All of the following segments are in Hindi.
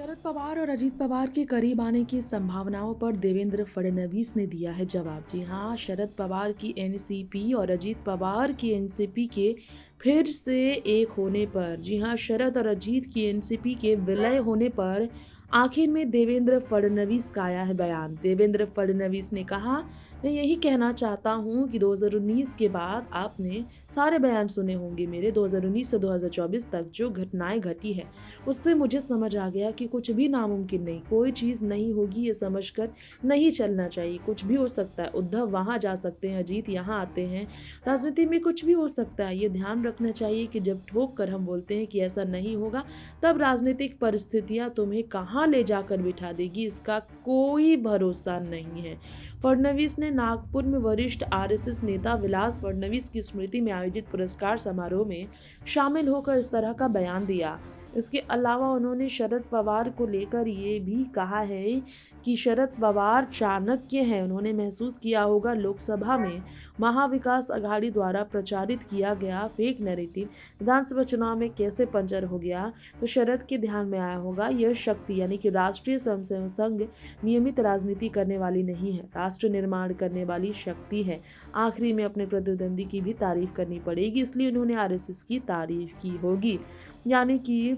शरद पवार और अजीत पवार के करीब आने की संभावनाओं पर देवेंद्र फडणवीस ने दिया है जवाब। जी हाँ, शरद पवार की एनसीपी और अजीत पवार की एनसीपी के फिर से एक होने पर, जी हाँ, शरद और अजीत की एनसीपी के विलय होने पर आखिर में देवेंद्र फडणवीस का आया है बयान। देवेंद्र फडणवीस ने कहा, मैं यही कहना चाहता हूँ कि 2019 के बाद आपने सारे बयान सुने होंगे मेरे। 2019 से 2024 तक जो घटनाएं घटी है उससे मुझे समझ आ गया कि कुछ भी नामुमकिन नहीं, कोई चीज़ नहीं होगी ये समझकर नहीं चलना चाहिए। कुछ भी हो सकता है, उद्धव वहाँ जा सकते हैं, अजीत यहाँ आते हैं, राजनीति में कुछ भी हो सकता है। ये ध्यान रखना चाहिए कि जब ठोक कर हम बोलते हैं कि ऐसा नहीं होगा, तब राजनीतिक परिस्थितियाँ तुम्हें कहाँ ले जाकर बिठा देगी, इसका कोई भरोसा नहीं है। फडणवीस ने नागपुर में वरिष्ठ आरएसएस नेता विलास फडणवीस की स्मृति में आयोजित पुरस्कार समारोह में शामिल होकर इस तरह का बयान दिया। इसके अलावा उन्होंने शरद पवार को लेकर ये भी कहा है कि शरद पवार चाणक्य हैं। उन्होंने महसूस किया होगा लोकसभा में महाविकास अघाड़ी द्वारा प्रचारित किया गया फेक नैरेटिव विधानसभा चुनाव में कैसे पंचर हो गया। तो शरद के ध्यान में आया होगा यह शक्ति यानी कि राष्ट्रीय स्वयंसेवक संघ नियमित राजनीति करने वाली नहीं है, राष्ट्र निर्माण करने वाली शक्ति है। आखिरी में अपने प्रतिद्वंदी की भी तारीफ करनी पड़ेगी, इसलिए उन्होंने आरएसएस की तारीफ की होगी। यानी कि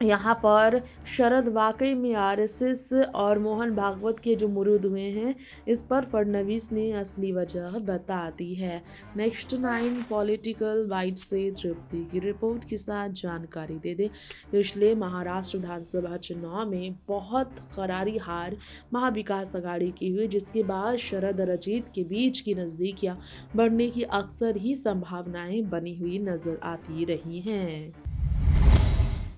यहाँ पर शरद वाकई में आरएसएस और मोहन भागवत के जो मुरुद हुए हैं, इस पर फडणवीस ने असली वजह बता दी है। नेक्स्ट 9 पॉलिटिकल बाइट से तृप्ति की रिपोर्ट के साथ जानकारी दे दे। पिछले महाराष्ट्र विधानसभा चुनाव में बहुत करारी हार महाविकास अघाड़ी की हुई, जिसके बाद शरद और अजीत के बीच की नज़दीकियां बढ़ने की अक्सर ही संभावनाएं बनी हुई नजर आती रही हैं।